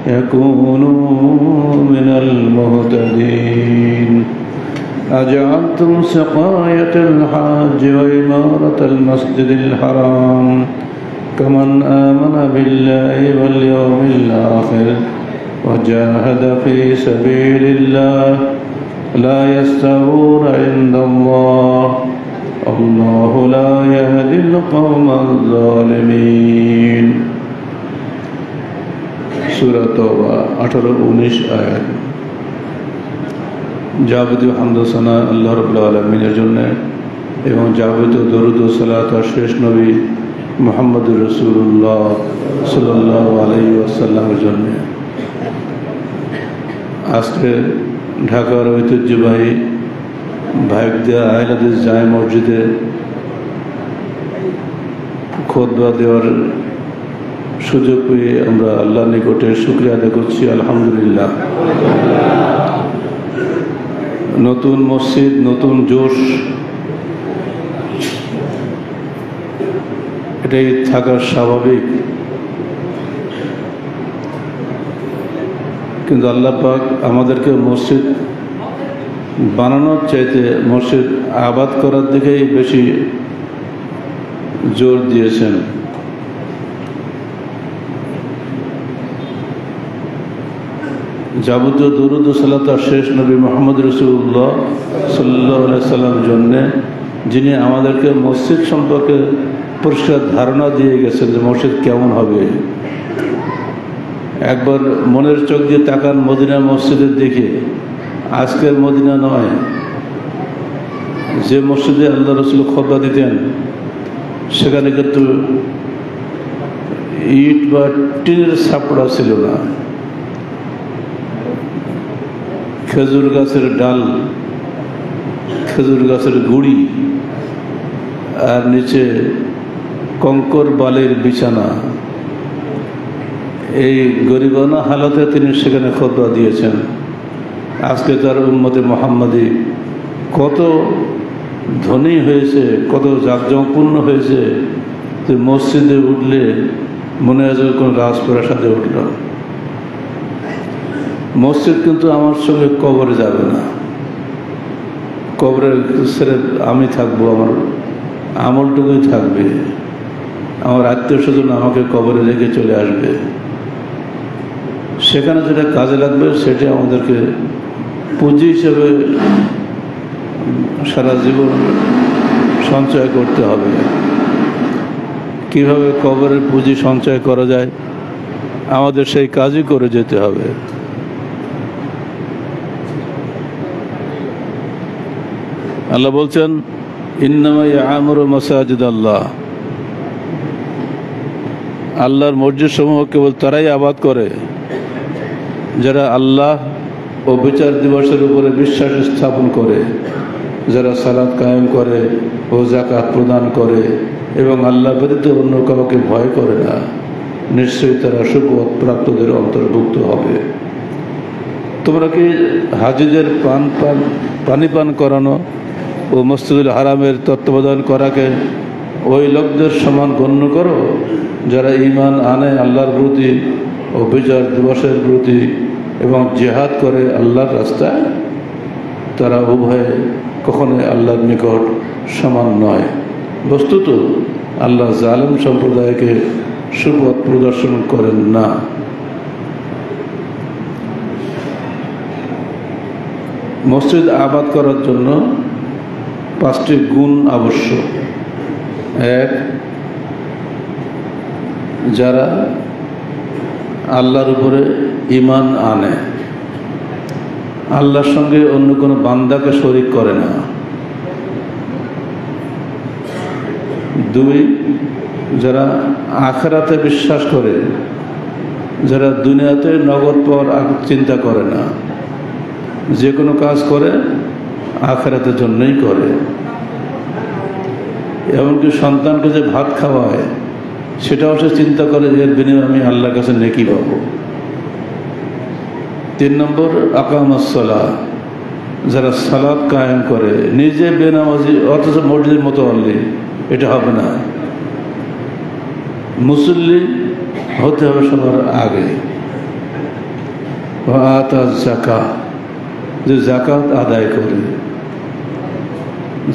يكونوا من المهتدين أجعلتم سقاية الحاج وإمارة المسجد الحرام كمن آمن بالله واليوم الآخر وجاهد في سبيل الله لا يستوون عند الله الله لا يهدي القوم الظالمين সূরা তাওবা 18-19 আয়াত। যাবতীয় হামদ ও সানা আল্লাহ রাব্বুল আলামিনের জন্য এবং যাবতীয় দরুদ ও সালাত আর শেষ নবী মুহাম্মদুর রাসূলুল্লাহ সাল্লাল্লাহু আলাইহি ওয়াসাল্লামের জন্য। আজকে ঢাকার ঐতিহ্যবাহী ভাইকদিয়া আহলে হাদিস জামে মসজিদে খুতবা দেওয়ার সুযোগ পেয়ে আমরা আল্লাহর নিকটে শুকরিয়া আদায় করছি, আলহামদুলিল্লাহ। নতুন মসজিদ, নতুন জোশ, এটাই থাকার স্বাভাবিক, কিন্তু আল্লাহ পাক আমাদেরকে মসজিদ বানানোর চাইতে মসজিদ আবাদ করার দিকেই বেশি জোর দিয়েছেন। যাবতীয় দরুদ ও সালাত শেষ নবী মুহাম্মদ রাসূলুল্লাহ সাল্লাল্লাহু আলাইহি সাল্লামের জন্যে, যিনি আমাদেরকে মসজিদ সম্পর্কে পরিষ্কার ধারণা দিয়ে গেছেন যে মসজিদ কেমন হবে। একবার মনের চোখ দিয়ে তাকান মদিনা মসজিদের দিকে, আজকের মদিনা নয়। যে মসজিদে আল্লাহ রাসূল খুতবা দিতেন সেখানে কিন্তু ইট বা টিনের ছাপড়া ছিল না, খেজুর গাছের ডাল, খেজুর গাছের গুড়ি, আর নিচে কঙ্কর বালির বিছানা। এই গরিবানা হালতে তিনি সেখানে খুতবা দিয়েছেন। আজকে তার উম্মতে মুহাম্মাদি কত ধনী হয়েছে, কত জাঁকজমকপূর্ণ হয়েছে যে মসজিদে উঠলে মনে হয় যে কোনো রাজপ্রাসাদে উঠল। মসজিদ কিন্তু আমার সঙ্গে কবরে যাবে না, কবরের ছেড়ে আমি থাকবো, আমার আমলটুকুই থাকবে, আমার আত্মীয় স্বজন আমাকে কবরে রেখে চলে আসবে। সেখানে যেটা কাজে লাগবে সেটা আমাদেরকে পুঁজি হিসেবে সারা জীবন সঞ্চয় করতে হবে। কিভাবে কবরের পুঁজি সঞ্চয় করা যায় আমাদের সেই কাজই করে যেতে হবে। আল্লাহ বলছেন ইন্নামা ইয়ামুরু মাসাজিদ আল্লাহ, আল্লাহর মসজিদ সমূহ কেবল তারাই আবাদ করে যারা আল্লাহ ও বিচার দিবসের উপরে বিশ্বাস স্থাপন করে, যারা সালাত কায়েম করে ও যাকাত প্রদান করে এবং আল্লাহ ব্যতীত অন্য কাউকে ভয় করে না, নিশ্চয়ই তারা সুপথ প্রাপ্তদের অন্তর্ভুক্ত হবে। তোমরা কি হাজিদের পানি পান করানো ও মসজিদুল হারামের তত্ত্বাবধান করাকে ওই লোকদের সমান গণ্য করো যারা ঈমান আনে আল্লাহর প্রতি ও বিচার দিবসের প্রতি এবং জিহাদ করে আল্লাহর রাস্তায়? তারা উভয়ে কখনোই আল্লাহর নিকট সমান নয়। বস্তুত আল্লাহ জালেম সম্প্রদায়কে সুপথ প্রদর্শন করেন না। মসজিদ আবাদ করার জন্য 5টি গুণ আবশ্যক। 1, যারা আল্লাহর উপরে ঈমান আনে, আল্লাহর সঙ্গে অন্য কোনো বান্দাকে শরীক করে না। 2, যারা আখিরাতে বিশ্বাস করে, যারা দুনিয়াতে নগদ পাওয়ার চিন্তা করে না, যে কোনো কাজ করে আখিরাতের জন্যই করে। এমনকি সন্তানকে যে ভাত খাওয়ায় সেটাও সে চিন্তা করে এর বিনিময়ে আমি আল্লাহর কাছে নেকি পাবো। 3 নম্বর আকামাস সালাহ, যারা সালাত কায়েম করে, নিজে বেনামাজি অথচ মসজিদের মতো আল্লি, এটা হবে না। মুসল্লি হতে হবে সবার আগে। ওয়া আতা যাকাত, যে যাকাত আদায় করে।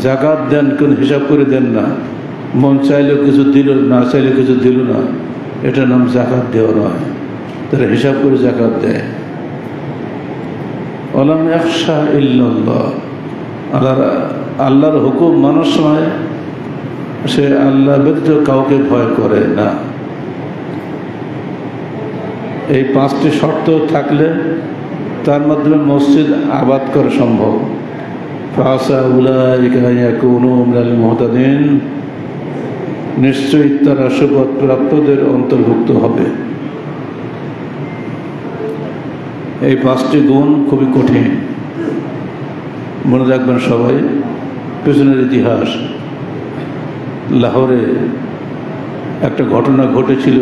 যাকাত দেন, কোন হিসাব করে দেন না, মন চাইলেও কিছু দিল, না চাইলে কিছু দিল না, এটার নাম যাকাত দেওয়া নয়। তারা হিসাব করে যাকাত দেয়। ওয়ালাম ইয়াখশা ইল্লাল্লাহ, আল্লাহর হুকুম মানার সময় সে আল্লাহ ব্যতীত কাউকে ভয় করে না। এই 5টি শর্ত থাকলে তার মাধ্যমে মসজিদ আবাদ করা সম্ভব। ফাসা উলাইকা ইয়াকুনু মিনাল মুহতাদিন, নিশ্চয়ই তারা সুপথ প্রাপ্তদের অন্তর্ভুক্ত হবে। এই 5টি গুণ খুবই কঠিন, মনে রাখবেন সবাই। পেছনের ইতিহাস, লাহোরে একটা ঘটনা ঘটেছিল।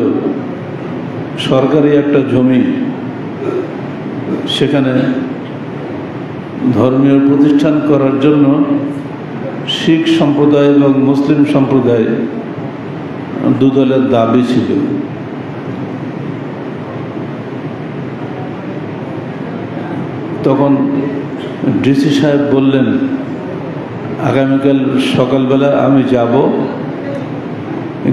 সরকারি একটা জমি, সেখানে ধর্মীয় প্রতিষ্ঠান করার জন্য শিখ সম্প্রদায় এবং মুসলিম সম্প্রদায় দুদলের দাবি ছিল। তখন ডিসি সাহেব বললেন, আগামীকাল সকালবেলা আমি যাব,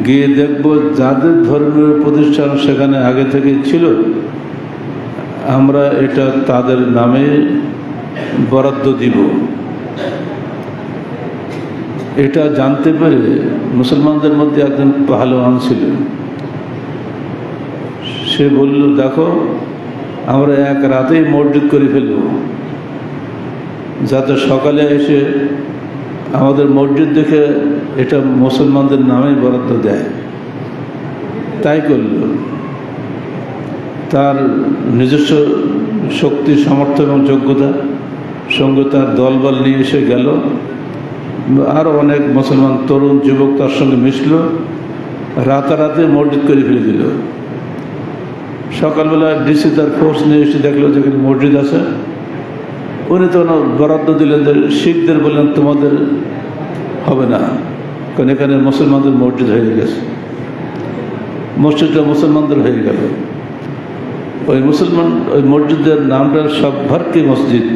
গিয়ে দেখব যাদের ধর্মীয় প্রতিষ্ঠান সেখানে আগে থেকে ছিল, আমরা এটা তাদের নামে বরাদ্দ দিব। এটা জানতে পেরে মুসলমানদের মধ্যে একজন পাহলোয়ান ছিল, সে বলল, দেখো আমরা এক রাতেই মসজিদ করে ফেলব, যাতে সকালে এসে আমাদের মসজিদ দেখে এটা মুসলমানদের নামেই বরাদ্দ দেয়। তাই করল। তার নিজস্ব শক্তি, সামর্থ্য এবং যোগ্যতা সঙ্গে তার দলবল নিয়ে এসে গেল। আরও অনেক মুসলমান তরুণ যুবক তার সঙ্গে মিশল, রাতারাতি মসজিদ করে ফেলে দিল। সকালবেলা ডিসি তার ফোর্স নিয়ে এসে দেখলো যেখানে মসজিদ আছে। উনি তো বরাদ্দ দিলেন, যে শিখদের বললেন তোমাদের হবে না, কারণ এখানে মুসলমানদের মসজিদ হয়ে গেছে। মসজিদটা মুসলমানদের হয়ে গেল। ওই মসজিদের নামটা সব্বারকি মসজিদ।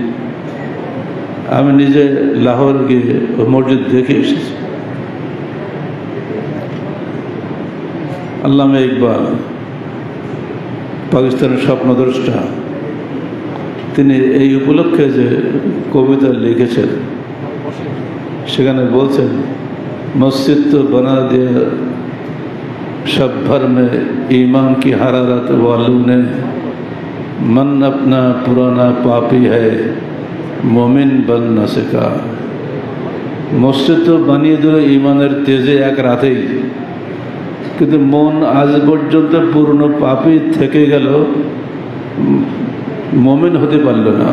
আমি নিজে লাহোর গিয়ে ওই মসজিদ দেখে এসেছি। আল্লামা ইকবাল, পাকিস্তানের স্বপ্নদ্রষ্টা, তিনি এই উপলক্ষে যে কবিতা লিখেছেন, সেখানে বলছেন, মসজিদ তো বনা দিয়া सब भर में ईमान की हरारत वालों ने मन अपना पुराना पापी है मोमिन बन न सका। मस्जिद तो বানিয়ে দিল ইমানের তেজে এক রাতেই, কিন্তু মন আজ পর্যন্ত পুরনো পাপী থেকে গেল, মোমিন হতে পারল না।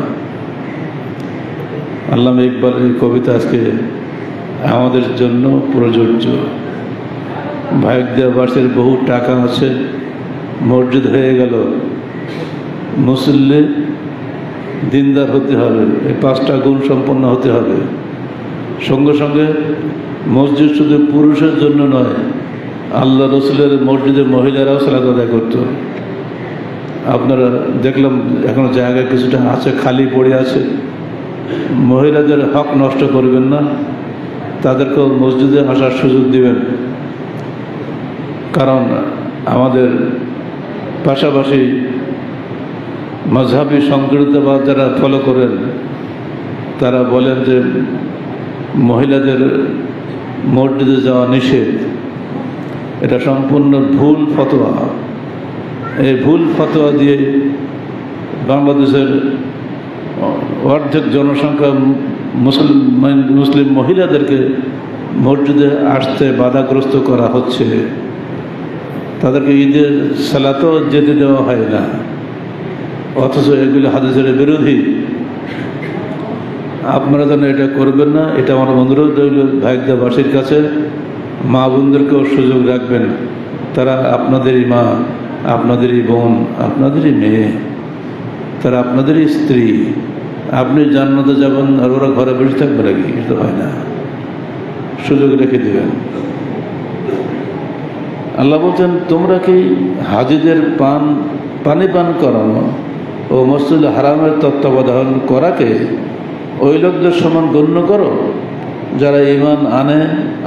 আল্লামা ইকবালের কবিতা আজকে আমাদের জন্য প্রযোজ্য। ভাগ্যবাসীর বহু টাকা আছে, মসজিদ হয়ে গেল, মুসল্লি দিনদার হতে হবে, এই 5টা গুণ সম্পন্ন হতে হবে। সঙ্গে সঙ্গে মসজিদ শুধু পুরুষের জন্য নয়, আল্লাহ রসুলের মসজিদে মহিলারাও সালাত আদায় করত। আপনারা দেখলাম এখনো জায়গায় কিছুটা আছে, খালি পড়ে আছে। মহিলাদের হক নষ্ট করবেন না, তাদেরকেও মসজিদে আসার সুযোগ দিবেন। কারণ আমাদের পাশাপাশি মাযহাবী সংকীর্ণতাবাদ যারা ফলো করেন, তারা বলেন যে মহিলাদের মসজিদে যাওয়া নিষেধ। এটা সম্পূর্ণ ভুল ফতোয়া। এই ভুল ফতোয়া দিয়ে বাংলাদেশের অর্ধেক জনসংখ্যা মুসলিম মহিলাদেরকে মসজিদে আসতে বাধাগ্রস্ত করা হচ্ছে। তাদেরকে ঈদের সালাতেও যেতে দেওয়া হয় না, অথচ এগুলো হাদিসের বিরোধী। আপনারা যেন এটা করবেন না, এটা আমার অনুরোধ রইল ভাগ্যবাসীর কাছে। মা বোনদেরকেও সুযোগ রাখবেন, তারা আপনাদেরই মা, আপনাদেরই বোন, আপনাদেরই মেয়ে, তারা আপনাদেরই স্ত্রী। আপনি জান্নাতে যাবেন আর ওরা ঘরে বসে থাকবে নাকি? এটা হয় না, সুযোগ রেখে দেবেন। আল্লাহ বলছেন, তোমরা কি হাজিদের পানি পান করানো ও মসজিদ হারামের তত্ত্বাবধান করাকে ওই লোকদের সমান গণ্য করো যারা ঈমান আনে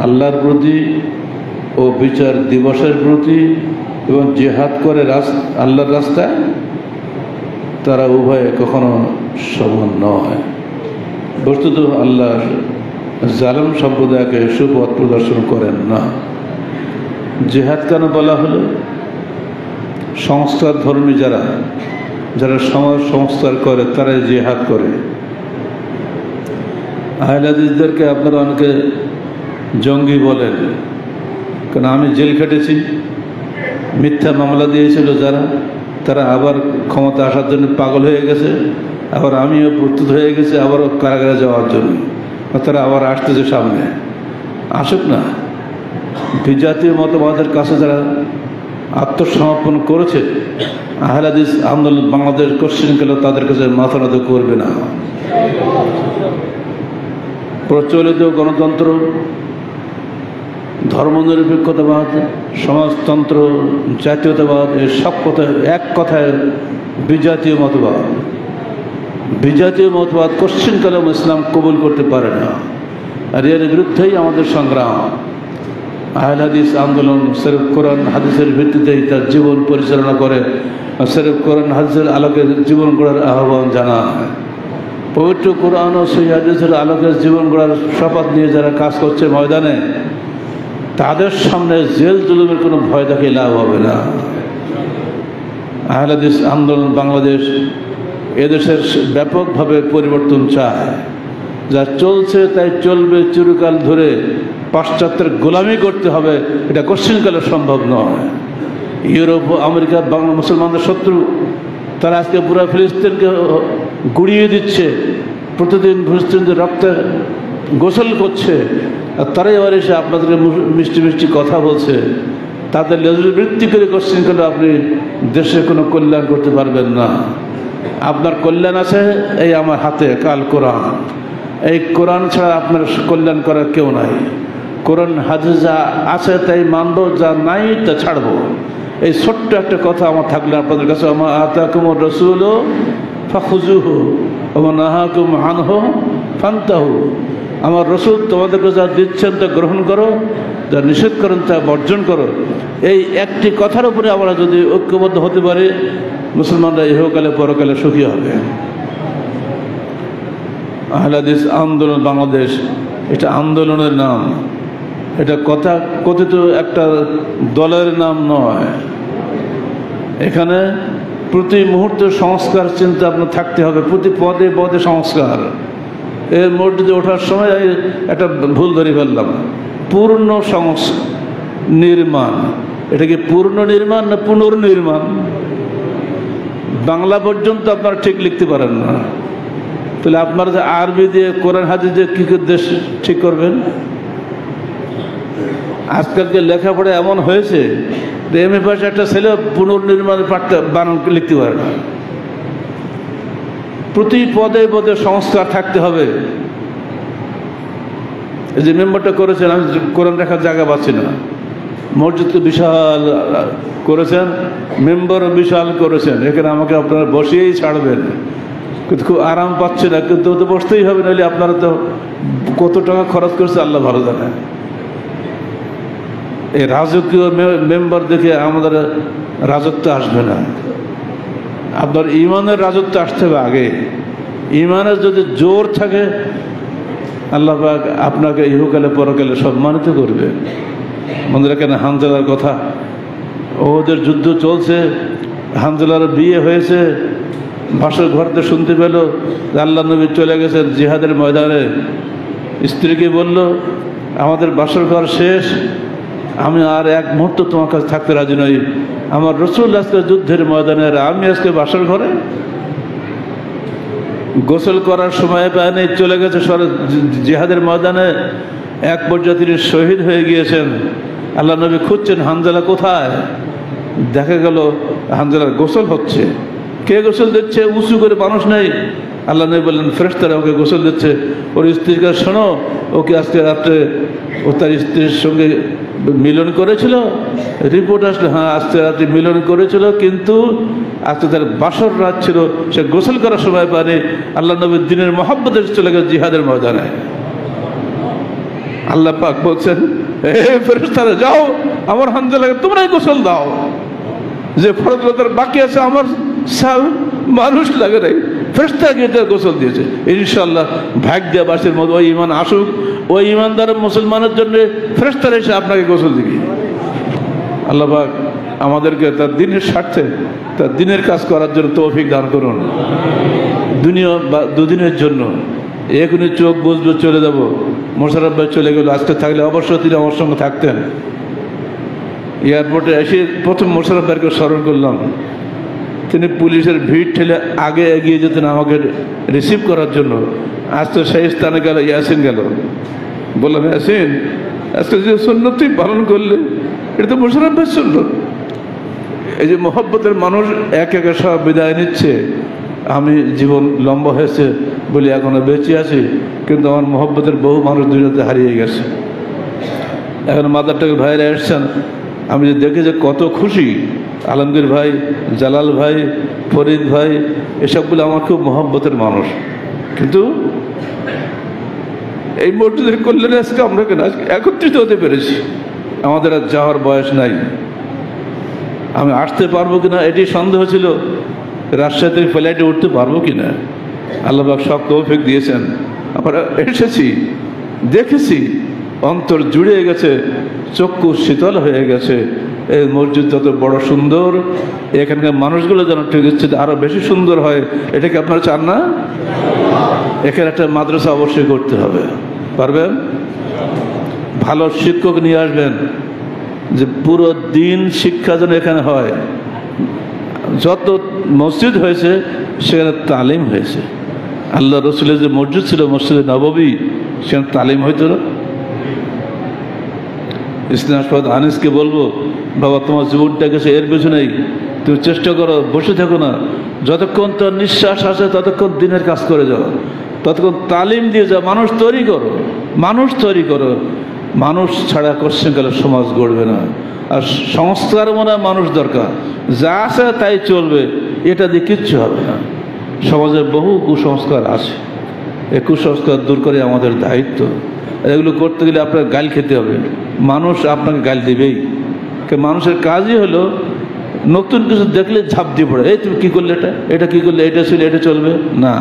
আল্লাহর প্রতি ও বিচার দিবসের প্রতি এবং জিহাদ করে আল্লাহর রাস্তায়, তারা উভয়ে কখনো সমান নয়। বস্তুত আল্লাহ জালেম সম্প্রদায়কে সুপথ প্রদর্শন করেন না। জিহাদ কেন বলা হলো? সংস্কার ধর্মী যারা সমাজ সংস্কার করে তারাই জিহাদ করে। আহলে হাদিসদেরকে আপনারা অনেকে জঙ্গি বলেন, কারণ আমি জেল খেটেছি, মিথ্যা মামলা দিয়েছিল যারা, তারা আবার ক্ষমতা আসার জন্য পাগল হয়ে গেছে, আবার আমিও প্রস্তুত হয়ে গেছি আবারও কারাগারে যাওয়ার জন্য। তারা আবার আসতেছে সামনে, আসুক না। বিজাতীয় মতবাদের কাছে যারা আত্মসমর্পণ করেছে, আহলে হাদিস আন্দোলন বাংলাদেশ কোশ্চেন কেন তাদের কাছে মাথা নত করবে না। প্রচলিত গণতন্ত্র, ধর্মনিরপেক্ষতাবাদ, সমাজতন্ত্র, জাতীয়তাবাদ, এর সব কথা এক কথায় বিজাতীয় মতবাদ। বিজাতীয় মতবাদ কোশ্চেন কালাম ইসলাম কবুল করতে পারে না, আর এর বিরুদ্ধেই আমাদের সংগ্রাম। আহলে হাদিস আন্দোলন সিরফ কোরআন হাদিসের ভিত্তিতেই তার জীবন পরিচালনা করে, সিরফ কোরআন হাদিসের আলোকে জীবন গড়ার আহ্বান জানায়। পবিত্র কোরআন ও সহিহ হাদিসের আলোকে জীবন গড়ার শপথ নিয়ে যারা কাজ করছে ময়দানে, তাদের সামনে জেল জুলুমের কোনো ভয় দেখে লাভ হবে না। আহলে হাদিস আন্দোলন বাংলাদেশ এদেশের ব্যাপকভাবে পরিবর্তন চায়। যা চলছে তাই চলবে চিরকাল ধরে, পাশ্চাত্যের গোলামি করতে হবে, এটা কোশ্চিনকালে সম্ভব নয়। ইউরোপ ও আমেরিকা বাংলা মুসলমানদের শত্রু, তারা আজকে পুরো ফিলিস্তিনকে গুড়িয়ে দিচ্ছে, প্রতিদিন ফিলিস্তিনদের রক্তে গোসল করছে, আর তারাই এবার এসে আপনাদের মিষ্টি মিষ্টি কথা বলছে। তাদের লেজুর বৃত্তি করে কোশ্চিনকালে আপনি দেশে কোনো কল্যাণ করতে পারবেন না। আপনার কল্যাণ আছে এই আমার হাতে কাল কোরআন। এই কোরআন ছাড়া আপনার কল্যাণ করার কেউ নাই। কোরআন হাদিস যা আছে তাই মানব, যা নাই তা ছাড়বো। এই ছোট্ট একটা কথা আমার থাকলে আপনাদের কাছে, আমার আতাকুমুর রাসূল ফাখুযুহু ওয়া নাহাকুম আনহু ফান্তাহু। আমার রসুল তোমাদেরকে যা দিচ্ছেন তা গ্রহণ করো, যা নিষেধ করেন তা বর্জন করো। এই একটি কথার উপরে আমরা যদি ঐক্যবদ্ধ হতে পারি, মুসলমানরা ইহকালে পরকালে সুখী হবে। আহলে হাদিস আন্দোলন বাংলাদেশ এটা আন্দোলনের নাম, এটা কথা কথিত একটা দলের নাম নয়। এখানে প্রতি মুহূর্তে সংস্কার চিন্তা আপনার থাকতে হবে, প্রতি পদে পদে সংস্কার। এর মসজিদে ওঠার সময় একটা ভুল ধরে ফেললাম, পূর্ণ নির্মাণ। এটা কি পূর্ণ নির্মাণ না পুনর্নির্মাণ? বাংলা পর্যন্ত আপনারা ঠিক লিখতে পারেন না, তাহলে আপনারা যে আরবি দিয়ে কোরআন হাদিস দিয়ে কী করে দেশ ঠিক করবেন? আজকালকে লেখাপড়া এমন হয়েছে যে এমএ পাশে একটা ছেলে পুনর্নির্মাণের পাঠটা বানান লিখতে পারে না। প্রতি পদে পদে সংস্কার থাকতে হবে। এই যে মেম্বারটা করেছেন, আমি কোরআন রাখার জায়গা পাচ্ছি না। মসজিদকে বিশাল করেছেন, মেম্বারও বিশাল করেছেন, এখানে আমাকে আপনারা বসিয়েই ছাড়বেন, কিন্তু খুব আরাম পাচ্ছে না, কিন্তু তো বসতেই হবে, নাহলে আপনারা তো কত টাকা খরচ করছে আল্লাহ ভালো জানে। এই রাজকীয় মেম্বার দেখে আমাদের রাজত্ব আসবে না, আপনার ইমানের রাজত্ব আসতে হবে আগে। ইমানের যদি জোর থাকে, আল্লাহ পাক আপনাকে ইহকালে পরকালে সম্মানিত করবে। মনে রাখেন হানজালার কথা, ওদের যুদ্ধ চলছে, হানজালার বিয়ে হয়েছে, বাসর ঘরতে শুনতে পেল আল্লাহ নবী চলে গেছেন জিহাদের ময়দানে। স্ত্রীকে বলল, আমাদের বাসর ঘর শেষ, আমি আর এক মুহূর্ত তোমার কাছে থাকতে রাজি নই। আমার রসুল আজকে যুদ্ধের ময়দানে, আমি আজকে বাসর ঘরে। গোসল করার সময় পায়নি, চলে গেছে জিহাদের ময়দানে। এক পর্যায়ে তিনি শহীদ হয়ে গিয়েছেন। আল্লাহ নবী খুঁজছেন হানজালা কোথায়, দেখা গেল হানজালার গোসল হচ্ছে। কে গোসল দিচ্ছে? উঁচু করে মানুষ নেই। আল্লাহ নবী বললেন, ফেরেশতারা ওকে গোসল দিচ্ছে। ওর স্ত্রীকে শোনো, ওকে আজকে রাত্রে ও তার স্ত্রীর সঙ্গে মিলন করেছিল, রিপোর্ট আসলে হ্যাঁ আজকে রাতে মিলন করেছিল, কিন্তু আজকে তার বাসর রাত ছিল, সে গোসল করার সময় পারে। আল্লাহ নবীর দিনের মহব্বতে চলে গেছে জিহাদের ময়দানে। আল্লাহ পাক বলছেন, হে ফেরেশতারা যাও, আমার হামজালাকে তোমরাই গোসল দাও, যে ফরজতার বাকি আছে আমার মানুষ লাগে নাই, ফেরেশতাকে এটা গোসল দিয়েছে। ইনশাআল্লাহ ভাগ্যবাসীর মধ্যে ওই ঈমান আসুক, ওই ঈমানদার মুসলমানের জন্য ফেরেশতারা এসে আপনাকে গোসল দিবে। আল্লাহ পাক আমাদেরকে তার দিনের স্বার্থে, তার দিনের কাজ করার জন্য তৌফিক দান করুন। দুনিয়া বা দুদিনের জন্য এখনই চোখ বুঝবে চলে যাব। মোশাররফ ভাই চলে গেল, আজকে থাকলে অবশ্যই তিনি আমার সঙ্গে থাকতেন। এয়ারপোর্টে এসে প্রথম মোশাররফ ভাইকে স্মরণ করলাম। তিনি পুলিশের ভিড় ঠেলে আগে এগিয়ে যেতেন আমাকে রিসিভ করার জন্য। আজ তো সেই স্থানে গেল, ইয়াসিন গেল। বললাম, ইয়াসিন আজকে যে সুন্নত তুই পালন করলে, এটা তো মোশাররফ ভাই সুন্নত। এই যে মহব্বতের মানুষ এক একে সব বিদায় নিচ্ছে। আমি জীবন লম্বা হয়েছে বলে এখনো বেঁচে আছি, কিন্তু আমার মহব্বতের বহু মানুষ দুনিয়াতে হারিয়ে গেছে। এখন মাদারটাকে ভাইরা এসছেন, আমি যে দেখে যে কত খুশি। আলমগীর ভাই, জালাল ভাই, ফরিদ ভাই, এসবগুলো আমার খুব মহব্বতের মানুষ। কিন্তু এই মসজিদের কল্যাণে আজকে আমরা কেন আজকে একত্রিত হতে পেরেছি। আমাদের আর যাওয়ার বয়স নাই। আমি আসতে পারবো কিনা এটি সন্দেহ ছিল, রাজশাহী থেকে ফ্লাইটে উঠতে পারবো কিনা। আল্লাহ পাক সব তৌফিক দিয়েছেন, আমরা এসেছি, দেখেছি, অন্তর জুড়ে গেছে, চক্ষু শীতল হয়ে গেছে। এই মসজিদ যত বড় সুন্দর, এখানকার মানুষগুলো যেন ঠিক হচ্ছে আরো বেশি সুন্দর হয়। এটাকে আপনারা চান না? এখানে একটা মাদ্রাসা অবশ্যই করতে হবে। পারবেন? ভালো শিক্ষক নিয়ে আসবেন, যে পুরো দিন শিক্ষা যেন এখানে হয়। যত মসজিদ হয়েছে সেখানে তালিম হয়েছে। আল্লাহ রসুলের যে মসজিদ ছিল, মসজিদে নববী, সেখানে তালিম হইতো না। ইসলামাবাদ আনিসকে বলবো, বাবা তোমার জীবনটা গেছে এর পেছনেই, তুমি চেষ্টা করো, বসে থাকো না। যতক্ষণ তোর নিঃশ্বাস আসে ততক্ষণ দিনের কাজ করে যাও, ততক্ষণ তালিম দিয়ে যাও, মানুষ তৈরি করো, মানুষ তৈরি করো। মানুষ ছাড়া কোশ্চেন গেলে সমাজ গড়বে না। আর সংস্কার মনে মানুষ দরকার, যা আছে তাই চলবে, এটা দিয়ে কিচ্ছু হবে না। সমাজে বহু কুসংস্কার আছে, এই কুসংস্কার দূর করে আমাদের দায়িত্ব। এগুলো করতে গেলে আপনার গাল খেতে হবে, মানুষ আপনাকে গাল দিবেই। মানুষের কাজই হলো নতুন কিছু দেখলে ঝাঁপ দিয়ে পড়ে, এই তুমি কী করলে, এটা কী করলে, এটা ছিল, এটা চলবে না।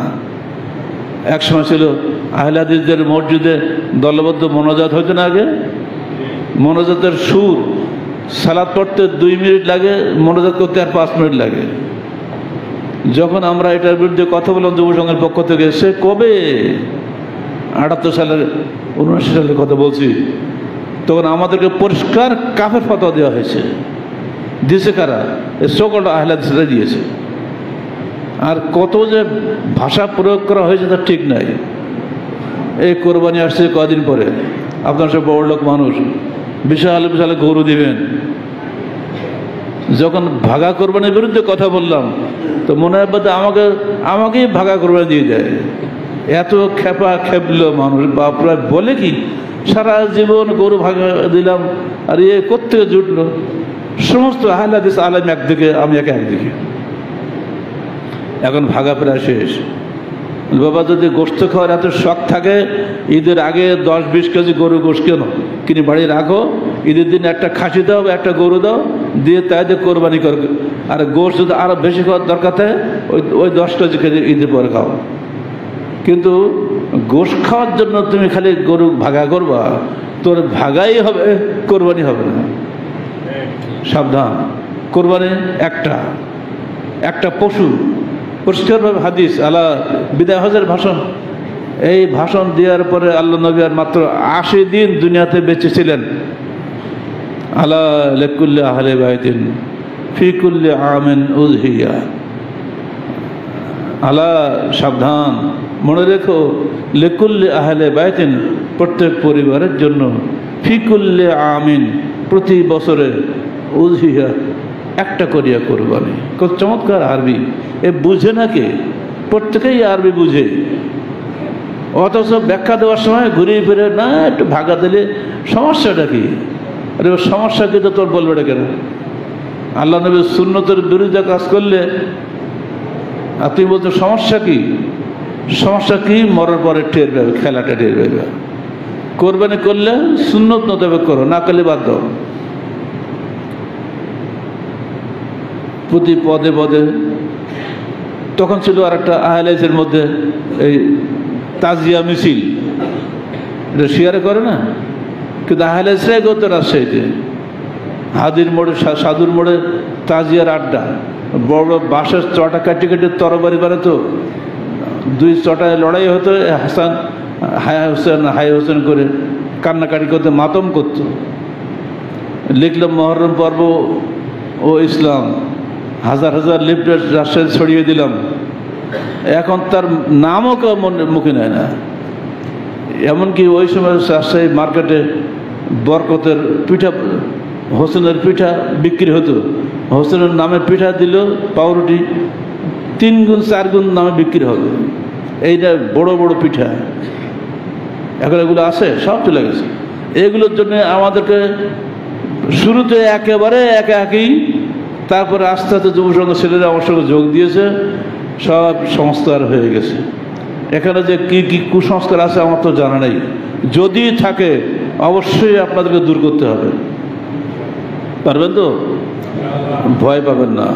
এক সময় ছিল আহলে হাদিসদের মসজিদে দলবদ্ধ মোনাজাত হইতো না আগে। মোনাজাতের সুর, সালাত পড়তে 2 মিনিট লাগে, মোনাজাত করতে আর 5 মিনিট লাগে। যখন আমরা এটার বিরুদ্ধে কথা বললাম যুব সংঘের পক্ষ থেকে, সে কবে 78 সালের 79 সালের কথা বলছি, তখন আমাদেরকে পরিষ্কার কাফের ফতোয়া দেওয়া হয়েছে। দিয়েছে কারা? এই সকল আহলে হাদিসরা দিয়েছে। আর কত যে ভাষা প্রয়োগ করা হয়েছে তার ঠিক নাই। এই কোরবানি আসছে কদিন পরে, আপনার সব বড় লোক মানুষ বিশাল বিশাল গরু দিবেন। যখন ভাগা কোরবানির বিরুদ্ধে কথা বললাম, তো মনে হয় আমাকেই ভাগা কোরবানি দিয়ে দেয়। এত খেপলো মানুষ, বাপরা বলে কি, সারা জীবন গরু ভাগা দিলাম, আর এ কোত্থেকে জুটলো? সমস্ত আহলে হাদিস আলেম একদিকে, আমি একদিকে। এখন ভাগা প্রায় শেষ। বাবা যদি গোশত খাওয়ার এত শখ থাকে, ঈদের আগে 10-20 কেজি গরু গোশত কিনে বাড়ি রাখো, ঈদের দিন একটা খাসি দাও, একটা গরু দাও, দিয়ে তাই দিয়ে কোরবানি করবে। আর গোশত যদি আরো বেশি খাওয়ার দরকার থাকে, ওই 10 কেজি ঈদের পরে খাও। কিন্তু গোশত খাওয়ার জন্য তুমি খালি গরু ভাগা করবা, তোর ভাগাই হবে, কোরবানি হবে না। সাবধান, কোরবানি একটা পশু। পরিষ্কারভাবে হাদিস, আলা বিদায় হজের ভাষণ, এই ভাষণ দেওয়ার পরে আল্লাহ নবী আর মাত্র 80 দিন দুনিয়াতে বেঁচে ছিলেন। আলা লিকুল্লি আহলি বাইতিন ফি কুল্লি আমিন উযহিয়া। আলা, সাবধান, মনে রেখো, লিকুল্লি আহলি বাইতিন, প্রত্যেক পরিবারের জন্য, ফি কুল্লি আমিন, প্রতি বছরে, উযহিয়া, একটা করিয়া কোরবানি। কত চমৎকার আরবি! এ বুঝে না কে? প্রত্যেকেই আরবি বুঝে, অথচ ব্যাখ্যা দেওয়ার সময় ঘুরিয়ে ফিরে না, একটু ভাগা দিলে সমস্যাটা কি? আরে সমস্যা কি, তো তোর বলবে এটা কেন? আল্লাহ নবীর সুন্নতের বিরুদ্ধে কাজ করলে আর তুমি বলছো সমস্যা কি? সমস্যা কি? মরার পরে টের পাবে, খেলাটা টের পাবে। কোরবানি করলে সুন্নত মোতাবেক করো, না করলে বাদ দাও। প্রতি পদে পদে তখন ছিল আর একটা আহলাইসের মধ্যে এই তাজিয়া মিছিল, এটা শিয়ারে করে না, কিন্তু আহলাইসরাই করতো রাজশাহীতে। হাদির মোড়ে, সাধুর মোড়ে তাজিয়ার আড্ডা, বড় বড় বাঁশের চটা কাটি কাটি তরবারি বানাতো, দুই চটায় লড়াই হতো, হাসান হাই হোসেন করে কান্নাকাটি করতে, মাতম করত। লিখলাম মহরম পর্ব ও ইসলাম, হাজার হাজার লিফলেট রাজশাহী ছড়িয়ে দিলাম। এখন তার নামও কেউ মুখে নেয় না। এমনকি ওই সময় রাজশাহী মার্কেটে বরকতের পিঠা, হোসেনের পিঠা বিক্রি হতো। হোসেনের নামে পিঠা দিল, পাউরুটি 3 গুণ 4 গুণ নামে বিক্রি হবে। এইটা বড় বড় পিঠা, এখন এগুলো আছে, সব চলে গেছে। এগুলোর জন্য আমাদেরকে শুরুতে একেবারে একাই, তারপরে আস্তে আস্তে যুবসংঘ ছেলেরা আমার সঙ্গে যোগ দিয়েছে, সব সংস্কার হয়ে গেছে। এখানে যে কি কি কুসংস্কার আছে আমার তো জানা নেই, যদি থাকে অবশ্যই আপনাদেরকে দূর করতে হবে। পারবেন তো? ভয় পাবেন না।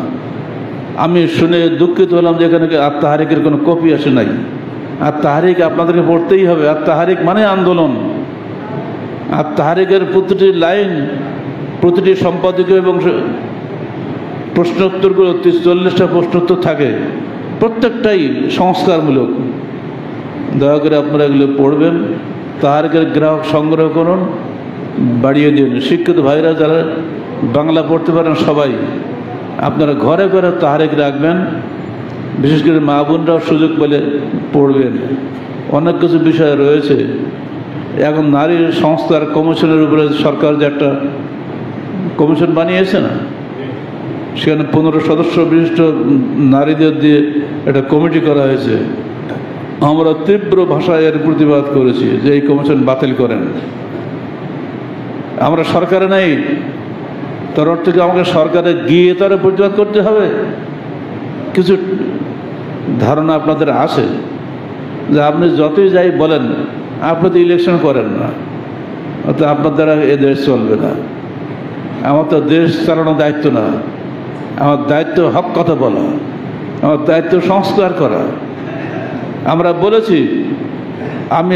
আমি শুনে দুঃখিত হলাম যে এখানে আত্মাহারিকের কোনো কপি আসে নাই। আত্মাহারিক আপনাদেরকে পড়তেই হবে। আত্মাহারিক মানে আন্দোলন। আত্মাহারিকের প্রতিটি লাইন, প্রতিটি সম্পাদকীয় এবং প্রশ্নোত্তরগুলো 40টা প্রশ্নোত্তর থাকে, প্রত্যেকটাই সংস্কারমূলক। দয়া করে আপনারা এগুলো পড়বেন। তাহারিকের গ্রাহক সংগ্রহ করুন, বাড়িয়ে দিন। শিক্ষিত ভাইরা যারা বাংলা পড়তে পারেন সবাই আপনারা ঘরে ঘরে তাহারিক রাখবেন। বিশেষ করে মা বোনরাও সুযোগ পেলে পড়বেন। অনেক কিছু বিষয় রয়েছে। এখন নারীর সংস্কার কমিশনের উপরে সরকার যে একটা কমিশন বানিয়েছে না, সেখানে 15 সদস্য বিশিষ্ট নারীদের দিয়ে একটা কমিটি করা হয়েছে। আমরা তীব্র ভাষায় এর প্রতিবাদ করেছি যে এই কমিশন বাতিল করেন। আমরা সরকারে নেই, তার অর্থ কি আমাকে সরকারে গিয়ে তারা প্রতিবাদ করতে হবে? কিছু ধারণা আপনাদের আছে যে আপনি যতই যাই বলেন, আপনি তো ইলেকশন করেন না, অর্থাৎ আপনার দ্বারা এ দেশ চলবে না। আমার তো দেশ চালানোর দায়িত্ব না, আমার দায়িত্ব হক কথা বলা, আমার দায়িত্ব সংস্কার করা। আমরা বলেছি, আমি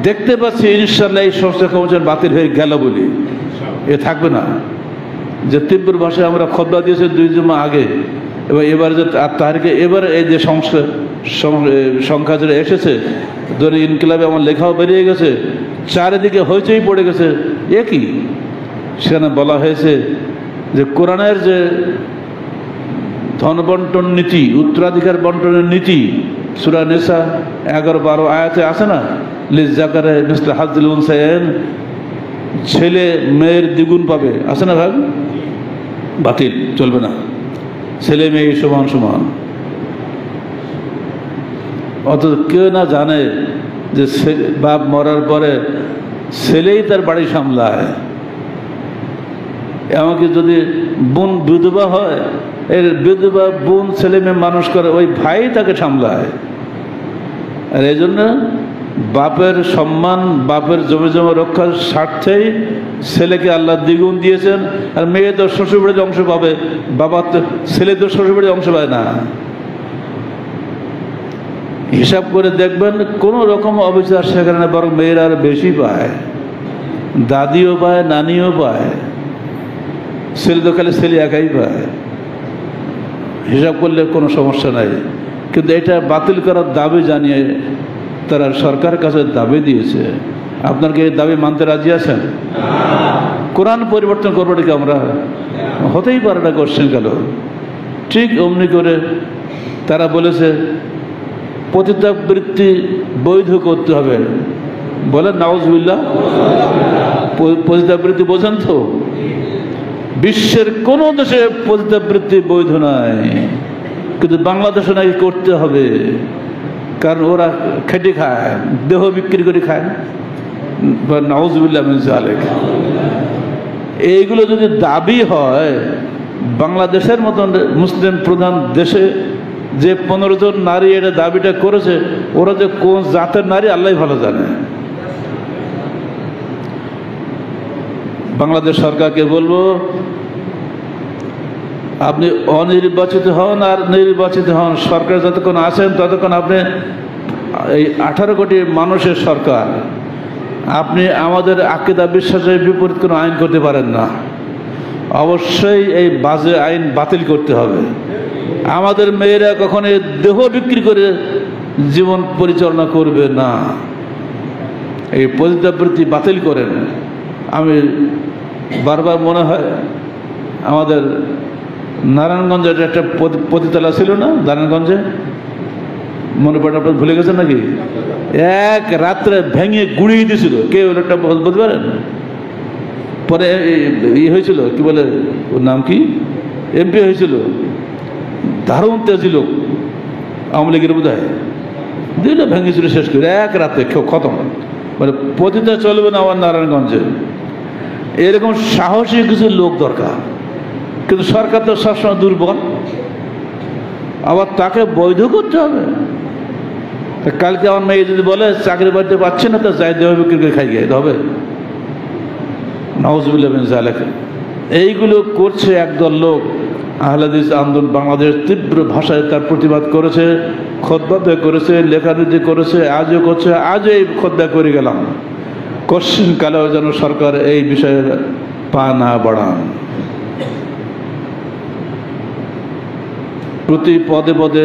দেখতে পাচ্ছি ইনশাল্লাহ এই সংস্কার কমিশন বাতিল হয়ে গেল বলি, এ থাকবে না। যে তীব্র ভাষায় আমরা খতবা দিয়েছি 2 জুমা আগে, এবং এবার যে তাহারিকে এবার এই যে সংখ্যা যেটা এসেছে, ধরে ইনকিলাবে আমার লেখাও বেরিয়ে গেছে, চারিদিকে হইচই পড়ে গেছে। এ কি? সেখানে বলা হয়েছে যে কোরআনের যে ধন বন্টন নীতি, উত্তরাধিকার বন্টনের নীতি, সূরা নিসা 11-12 আয়াতে আছে না, লিজ্জাকারে মিসলে হাজ্জিল উনসায়াইন, ছেলে মেয়ের দ্বিগুণ পাবে, আছে না ভাগ? বাতিল, চলবে না। ছেলে মেয়ে সমান সমান। অথচ কেউ না জানে যে বাপ মরার পরে ছেলেই তার বাড়ি সামলায়। এমনকি যদি বোন বিধবা হয়, এর বিধবা বোন ছেলে মেয়ে মানুষ করে, ওই ভাই তাকে সামলায়। আর এই জন্য বাপের সম্মান, বাপের জমি জমা রক্ষার স্বার্থেই ছেলেকে আল্লাহ দ্বিগুণ দিয়েছেন। আর মেয়ে তো শ্বশুরবাড়ির অংশ পাবে, বাবা তো, ছেলে তো শ্বশুরবাড়ির অংশ পায় না। হিসাব করে দেখবেন কোনো রকম অবিচার সেখানে, বরং মেয়েরা আর বেশি পায়, দাদিও পায়, নানিও পায়। ছেলে তো খালি ছেলে একাই পায়। হিসাব করলে কোনো সমস্যা নাই। কিন্তু এটা বাতিল করার দাবি জানিয়ে তারা সরকারের কাছে দাবি দিয়েছে। আপনার কি এই দাবি মানতে রাজি আছেন? কোরআন পরিবর্তন করবো নাকি আমরা? হতেই পারে না, কোশ্চেন গেল। ঠিক অমনি করে তারা বলেছে পতিতাবৃত্তি বৈধ করতে হবে। বলেন নাউজুবিল্লাহ। পতিতাবৃত্তি বোঝেন তো? বিশ্বের কোন দেশে পতিতাবৃত্তি বৈধ নাই, কিন্তু বাংলাদেশে নাকি করতে হবে। কারণ ওরা খেটে খায়, দেহ বিক্রি করে খায়। নাউজুবিল্লাহ মিন যালিক। এইগুলো যদি দাবি হয়, বাংলাদেশের মতন মুসলিম প্রধান দেশে যে 15 জন নারী এটা দাবিটা করেছে, ওরা যে কোন জাতের নারী আল্লাহ ভালো জানে। বাংলাদেশ সরকারকে বলবো, আপনি অনির্বাচিত হন আর নির্বাচিত হন, সরকার যতক্ষণ আছেন ততক্ষণ আপনি এই 18 কোটি মানুষের সরকার, আপনি আমাদের আকীদা বিশ্বাসের বিপরীত কোনো আইন করতে পারেন না। অবশ্যই এই বাজে আইন বাতিল করতে হবে। আমাদের মেয়েরা কখনো দেহ বিক্রি করে জীবন পরিচালনা করবে না। এই পতিতাবৃত্তি বাতিল করেন। আমি বারবার মনে হয় আমাদের নারায়ণগঞ্জের একটা পতিতালা ছিল না, নারায়ণগঞ্জে, মনে পড়ে আপনার ভুলে গেছেন নাকি? এক রাত্রে ভেঙে গুড়িয়ে দিয়েছিল, কে ওটা বলতে পারেন? পরে হয়েছিল কি বলে, ওর নাম কি, এমপি হয়েছিল, দারুণ তেজি লোক, আওয়ামী লীগের বোধ হয়, দিল ভেঙেছিল শেষ করে এক রাতে খতম। মানে পতিতা চলবে না আমার নারায়ণগঞ্জে। এরকম সাহসী কিছু লোক দরকার, কিন্তু সরকার তো সবসময় দুর্বল, আবার তাকে বৈধ করতে হবে। কালকে আমার মেয়ে যদি বলে চাকরি বাড়িতে পাচ্ছে না, তো যাই দেহ বিক্রি করে খাই গিয়ে হবে, নাউজুবিল্লাহ মিন যালিক। এইগুলো করছে একদল লোক। আহলে হাদিস আন্দোলন বাংলাদেশ তীব্র ভাষায় তার প্রতিবাদ করেছে, খুতবা করেছে, লেখালেখি করেছে, আজও করছে। আজও এই খুতবা করে গেলাম, কোশ্চিন কালেও যেন সরকার এই বিষয়ে পা না বাড়ান। প্রতি পদে পদে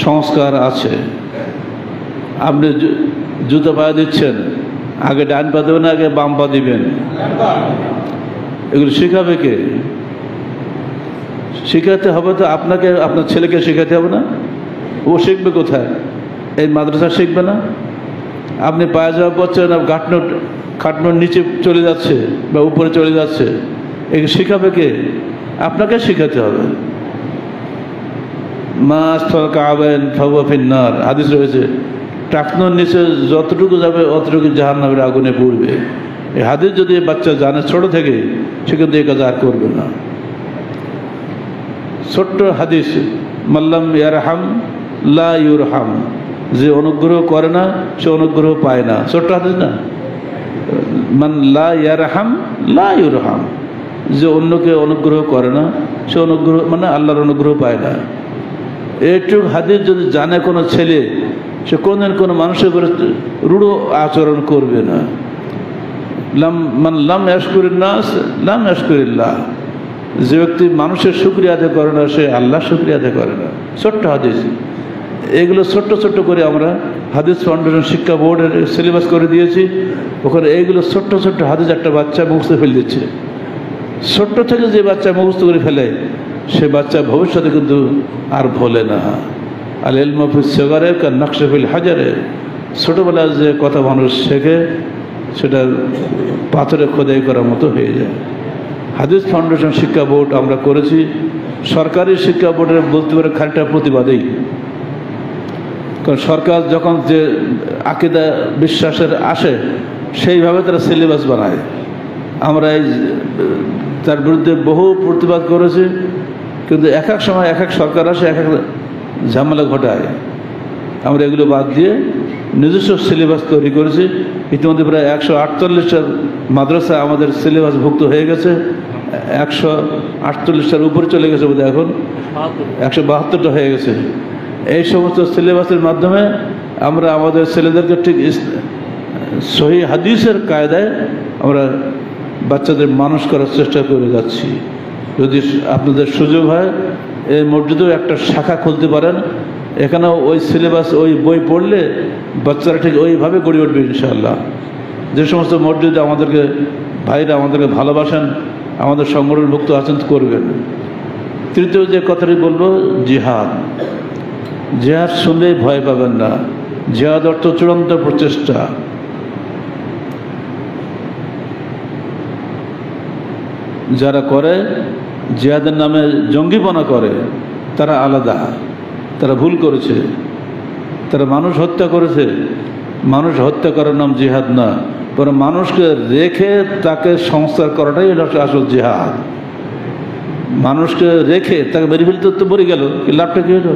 সংস্কার আছে। আপনি জুতো পায়ে দিচ্ছেন, আগে ডান পা দেবেন, আগে বাম পা দিবেন, এগুলো শেখাবে কে? শেখাতে হবে তো আপনাকে, আপনার ছেলেকে শেখাতে হবে না? ও শিখবে কোথায়? এই মাদ্রাসা শিখবে না? আপনি পায়ে যাওয়া করছেন, খাটনোর নিচে চলে যাচ্ছে বা উপরে চলে যাচ্ছে, এগুলো শেখাবে কে? আপনাকে শেখাতে হবে। মাস কাবেন ফাহুয়া ফিন্নার, হাদিস রয়েছে, টাকনোর নিচে যতটুকু যাবে অতটুকু জাহান্নামের আগুনে পড়বে। এই হাদিস যদি বাচ্চা জানে ছোট থেকে, সে কিন্তু এই কাজ আর করবে না। ছোট্ট হাদিস, মাল্লাম ইয়ারহাম লা ইউরহাম, যে অনুগ্রহ করে না সে অনুগ্রহ পায় না। ছোট্ট হাদিস না? মান লা ইয়ারহাম লা ইউরহাম, যে অন্যকে অনুগ্রহ করে না সে অনুগ্রহ মানে আল্লাহর অনুগ্রহ পায় না। এইটুকু হাদিস যদি জানে কোনো ছেলে, সে কোনদিন কোনো মানুষের উপরে রূঢ় আচরণ করবে না। মান লাম ইয়াশকুরিন নাস লাম ইয়াশকুরিল্লাহ, যে ব্যক্তি মানুষের শুকরিয়া আদায় করে না, সে আল্লাহ শুকরিয়া আদায় করে না। ছোট্ট হাদিস, এগুলো ছোট্ট ছোট্ট করে আমরা হাদিস ফাউন্ডেশন শিক্ষা বোর্ডের সিলেবাস করে দিয়েছি। ওখানে এইগুলো ছোট্ট ছোট্ট হাদিস একটা বাচ্চা মুখস্থ ফেলে দিচ্ছে। ছোট্ট থেকে যে বাচ্চা মুখস্থ করে ফেলে, সে বাচ্চা ভবিষ্যতে কিন্তু আর ভোলে না। আল ইলমু ফিস সিগারে কা নকশে ফিল হাজারে, ছোটোবেলায় যে কথা মানুষ শেখে সেটা পাথরে খোদাই করার মতো হয়ে যায়। হাদিস ফাউন্ডেশন শিক্ষা বোর্ড আমরা করেছি। সরকারি শিক্ষা বোর্ডের বলতে পারে খানিকটা প্রতিবাদেই, কারণ সরকার যখন যে আকীদা বিশ্বাসের আসে সেইভাবে তারা সিলেবাস বানায়। আমরা এই তার বিরুদ্ধে বহু প্রতিবাদ করেছি, কিন্তু এক এক সময় এক এক সরকার আসে, এক এক ঝামেলা ঘটায়। আমরা এগুলো বাদ দিয়ে নিজস্ব সিলেবাস তৈরি করেছি। ইতিমধ্যে প্রায় 148টা মাদ্রাসা আমাদের সিলেবাসভুক্ত হয়ে গেছে। 148টার উপরে চলে গেছে বোধহয়, এখন 172টা হয়ে গেছে। এই সমস্ত সিলেবাসের মাধ্যমে আমরা আমাদের ছেলেদেরকে ঠিক সহি হাদিসের কায়দায় আমরা বাচ্চাদের মানুষ করার চেষ্টা করে যাচ্ছি। যদি আপনাদের সুযোগ হয়, এই মসজিদেও একটা শাখা খুলতে পারেন। এখানেও ওই সিলেবাস, ওই বই পড়লে বাচ্চারা ঠিক ওইভাবে গড়ে উঠবে ইনশাআল্লাহ। যে সমস্ত মসজিদে আমাদেরকে ভাইরা আমাদেরকে ভালোবাসেন, আমাদের সংগঠনভুক্ত আছেন, করবেন। তৃতীয় যে কথাটি বলবো, জিহাদ। জিহাদ শুনলেই ভয় পাবেন না। জিহাদ অর্থ চূড়ান্ত প্রচেষ্টা। যারা করে জিহাদের নামে জঙ্গিপনা করে, তারা আলাদা, তারা ভুল করেছে, তারা মানুষ হত্যা করেছে। মানুষ হত্যা করার নাম জিহাদ না, বরং মানুষকে রেখে তাকে সংস্কার করাটাই হলো আসল জিহাদ। মানুষকে রেখে তাকে মেরে ফেলতে তো মরে গেল, লাভটা কী হলো?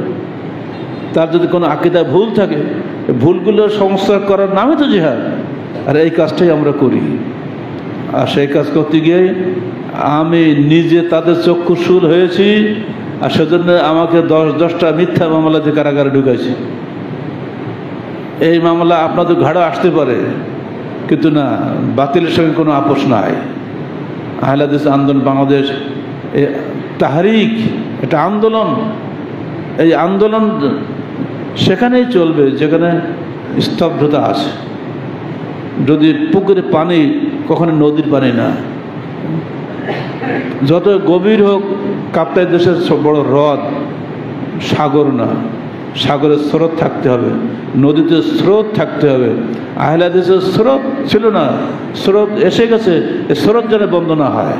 তার যদি কোনো আকীদা ভুল থাকে, ভুলগুলো সংস্কার করার নামই তো জিহাদ। আর এই কাজটাই আমরা করি। আর সেই কাজ করতে গিয়ে আমি নিজে তাদের চক্ষুশূল হয়েছি, আর সেজন্য আমাকে 10টা মিথ্যা মামলা দিয়ে কারাগারে ঢুকাইছি। এই মামলা আপনাদের ঘাড়ে আসতে পারে, কিন্তু না, বাতিলের সঙ্গে কোনো আপোষ নাই। আহলে হাদিস আন্দোলন বাংলাদেশ তাহরিক, এটা আন্দোলন। এই আন্দোলন সেখানেই চলবে যেখানে স্তব্ধতা আছে। যদি পুকুরে পানি, কখনো নদীর পানি না, যত গভীর হোক, কাপ্তাই দেশের বড় হ্রদ, সাগর না, সাগরের স্রোত থাকতে হবে, নদীতে স্রোত থাকতে হবে। আহলে হাদিসের স্রোত ছিল না, স্রোত এসে গেছে, এই স্রোত যেন বন্ধ না হয়।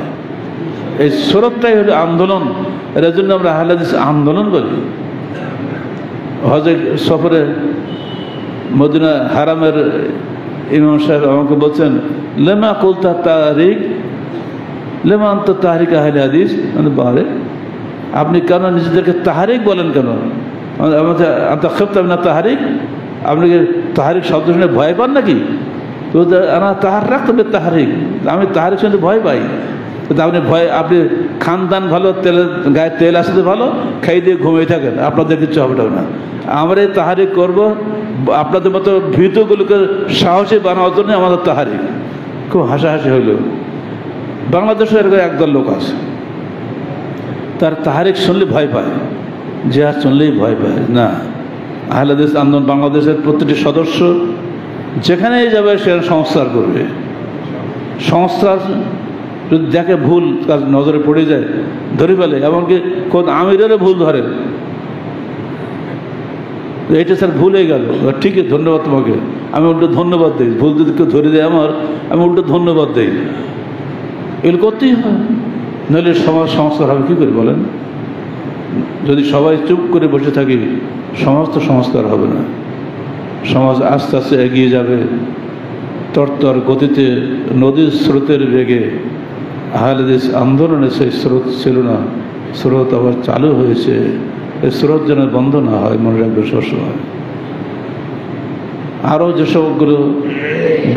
এই স্রোতটাই হলো আন্দোলন। এর জন্য আমরা আহলে হাদিস আন্দোলন বলি। হজের সফরে মদিনা হারামের ইমাম সাহেব আমাকে বলছেন, লেমা কুলতা তাহরিক, লেমা আন্ত তাহরিক আহলে হাদিস। বারে, আপনি কেন নিজেদেরকে তাহারিক বলেন কেন? না তাহারিক, আপনি কি তাহারিক শব্দ শুনে ভয় পান নাকি? তো তাহার রাখতে তাহারিক, আমি তাহারিক শুনে ভয় পাই। আপনি ভয়, আপনি খানদান ভালো, তেলের গায়ে তেল আসতে ভালো, খাই দিয়ে ঘুমিয়ে থাকেন, আপনাদের কিছু হবে না। আমরা এই তাহারিক করবো আপনাদের মতো ভীতগুলোকে সাহসী বানানোর জন্য আমাদের তাহারিক। খুব হাসাহাসি হইল। বাংলাদেশে এরকম একদল লোক আছে, তার তাহারিক শুনলে ভয় পায়, জিহাদ শুনলেই ভয় পায় না। আহলে হাদিস আন্দোলন বাংলাদেশের প্রতিটি সদস্য যেখানেই যাবে সেখানে সংস্কার করবে। সংস্কার যদি দেখে ভুল কাজ নজরে পড়ে যায়, ধরে ফেলে, এমনকি কোন আমিরেরও ভুল ধরে, এইটা স্যার ভুল হয়ে গেল, ঠিক আছে ধন্যবাদ তোমাকে, আমি উল্টো ধন্যবাদ দিই। ভুল যদি কেউ ধরে দেয় আমার, আমি উল্টো ধন্যবাদ দিই। এগুলো করতেই হয়, নইলে সমাজ সংস্কার হবে কী করে বলেন? যদি সবাই চুপ করে বসে থাকি, সমাজ তো সংস্কার হবে না। সমাজ আস্তে আস্তে এগিয়ে যাবে তরতর গতিতে, নদীর স্রোতের বেগে। আহলে হাদিস আন্দোলনে সেই স্রোত ছিল না, স্রোত আবার চালু হয়েছে। এই স্রোত যেন বন্ধ না হয়, মনে রাখবে সবসময়। আরও যেসবগুলো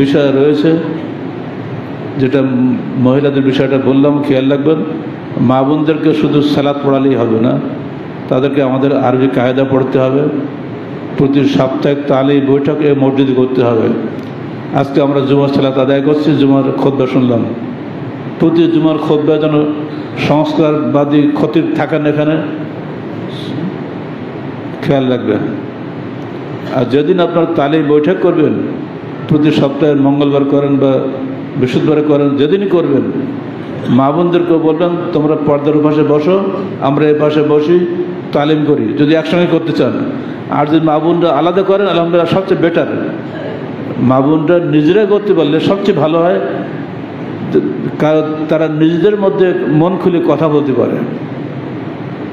বিষয় রয়েছে, যেটা মহিলাদের বিষয়টা বললাম, খেয়াল রাখবেন। মা বোনদেরকে শুধু সালাত পড়ালেই হবে না, তাদেরকে আমাদের আরবি কায়দা পড়তে হবে। প্রতি সাপ্তাহিক তালিম বৈঠক এই মসজিদে করতে হবে। আজকে আমরা জুমার সালাত আদায় করছি, জুমার খুতবা শুনলাম। প্রতি জুমার খুতবা যেন সংস্কারবাদী খতিব থাকেন এখানে, খেয়াল রাখবেন। আর যেদিন আপনার তালিম বৈঠক করবেন, প্রতি সপ্তাহের মঙ্গলবার করেন বা বৃহস্পতিবারে করেন, যেদিনই করবেন, মা বোনদেরকেও বলবেন তোমরা পর্দার পাশে বসো, আমরা এই পাশে বসি, তালিম করি, যদি একসঙ্গে করতে চান। আর যদি মা বোনরা আলাদা করেন, আলহামদুলিল্লাহ সবচেয়ে বেটার। মা বোনরা নিজেরাই করতে পারলে সবচেয়ে ভালো হয়, কারণ তারা নিজেদের মধ্যে মন খুলে কথা বলতে পারে।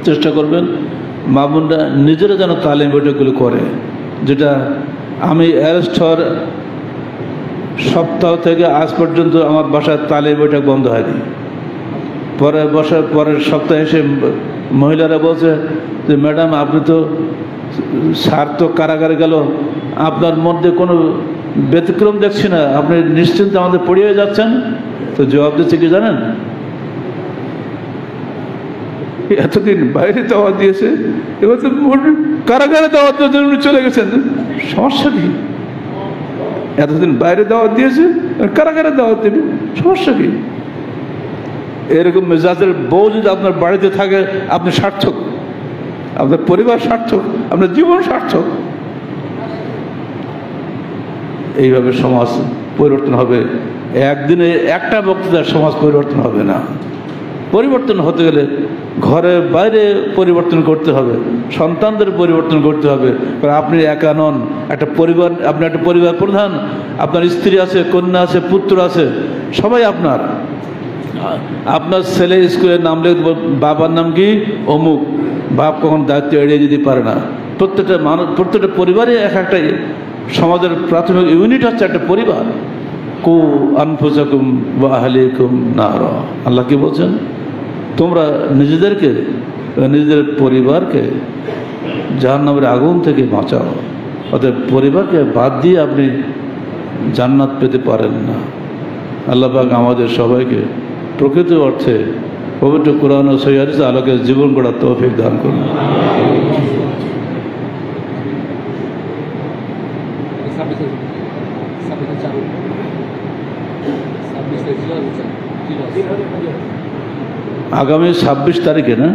চেষ্টা করবেন মা বোনরা নিজেরা যেন তালিম বৈঠকগুলো করে। যেটা আমি অ্যারেস্ট হওয়ার সপ্তাহ থেকে আজ পর্যন্ত আমার বাসায় তালিম বৈঠক বন্ধ হয়নি। পরের সপ্তাহে এসে মহিলারা বলছে যে ম্যাডাম, আপনি তো স্যার তো কারাগারে গেল, আপনার মধ্যে কোনো ব্যতিক্রম দেখছি না, আপনি নিশ্চিন্তে আমাদের পড়িয়ে যাচ্ছেন। তো জবাব দিচ্ছে কি জানেন? এতদিন বাইরে দাওয়াত দিয়েছে, এবার তো কারাগারে দাওয়াত জন্য চলে গেছেন, সমস্যা কি? এতদিন বাইরে দাওয়াত দিয়েছে, কারাগারে দাওয়াত দেবে, সমস্যা কি? এরকম মেজাজের বউ যদি আপনার বাড়িতে থাকে, আপনি সার্থক, আপনার পরিবার সার্থক, আপনার জীবন সার্থক। এইভাবে সমাজ পরিবর্তন হবে। একদিনে একটা বক্তৃতার সমাজ পরিবর্তন হবে না। পরিবর্তন হতে গেলে ঘরে বাইরে পরিবর্তন করতে হবে, সন্তানদের পরিবর্তন করতে হবে। কারণ আপনি একা নন, একটা পরিবার, আপনি একটা পরিবার প্রধান, আপনার স্ত্রী আছে, কন্যা আছে, পুত্র আছে, সবাই আপনার। আপনার ছেলে স্কুলে নাম লিখবে, বাবার নাম কি অমুক, বাপ কখন দায়িত্ব এড়িয়ে যেতে পারে না। প্রত্যেকটা মানুষ, প্রত্যেকটা পরিবারে এক একটা সমাজের প্রাথমিক ইউনিট হচ্ছে একটা পরিবার। কু আনফুসাকুম ওয়া আহলিকুম নারা। আল্লাহ কি বলছেন? তোমরা নিজেদেরকে, নিজেদের পরিবারকে জাহান্নামের আগুন থেকে বাঁচাও। অর্থাৎ পরিবারকে বাদ দিয়ে আপনি জান্নাত পেতে পারেন না। আল্লাহ পাক আমাদের সবাইকে প্রকৃত অর্থে পবিত্র কোরআন ও সহিহ হাদিসের আলোকে জীবন গড়ার তৌফিক দান করুন। আগামী 26 তারিখে না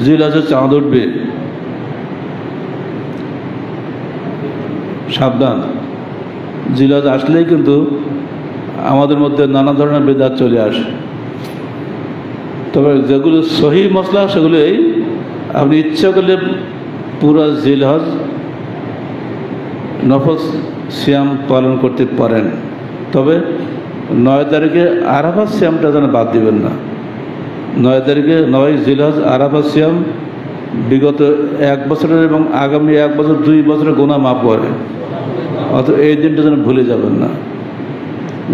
জিলহজের চাঁদ উঠবে, সাবধান। জিলহজ আসলেই কিন্তু আমাদের মধ্যে নানা ধরনের বিদআত চলে আসে। তবে যেগুলো সহি মসলা সেগুলো এই, আপনি ইচ্ছা করলে পুরো জিলহজ নফল সিয়াম পালন করতে পারেন। তবে 9 তারিখে আরাফাত সিয়ামটা যেন বাদ দিবেন না। 9 তারিখে 9 জিলহজ আরাফাত সিয়াম বিগত 1 বছরের এবং আগামী 1 বছর 2 বছরের গুনাহ মাফ করে। অর্থাৎ এই দিনটা যেন ভুলে যাবেন না।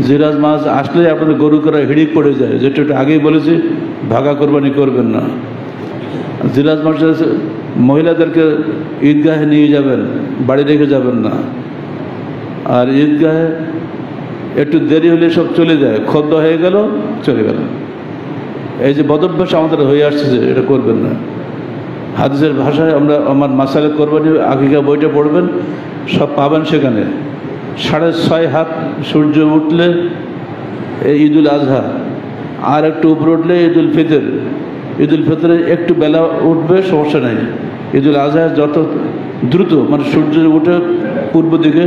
জিলহজ মাস আসলে আপনাদের গরু করা হিড়িক পড়ে যায়, যেটা একটু আগেই বলেছি, ভাগা কোরবানি করবেন না। জিলহজ মাসে মহিলাদেরকে ঈদগাহে নিয়ে যাবেন, বাড়ি রেখে যাবেন না। আর ঈদগাহে একটু দেরি হলে সব চলে যায়, খদ্দ হয়ে গেল, চলে গেল। এই যে বদভ্যাস আমাদের হয়ে আসছে, এটা করবেন না। হাদিসের ভাষায় আমার মাসালে কোরবানি আকিকা বইটা পড়বেন, সব পাবেন সেখানে। 6.5 হাত সূর্য উঠলে এই ঈদুল আজহা, আর একটু উপরে উঠলে ঈদুল ফিতর। ঈদুল ফিতরে একটু বেলা উঠবে, সমস্যা নেই। ঈদুল আজহা যত দ্রুত, মানে সূর্য উঠে পূর্ব দিকে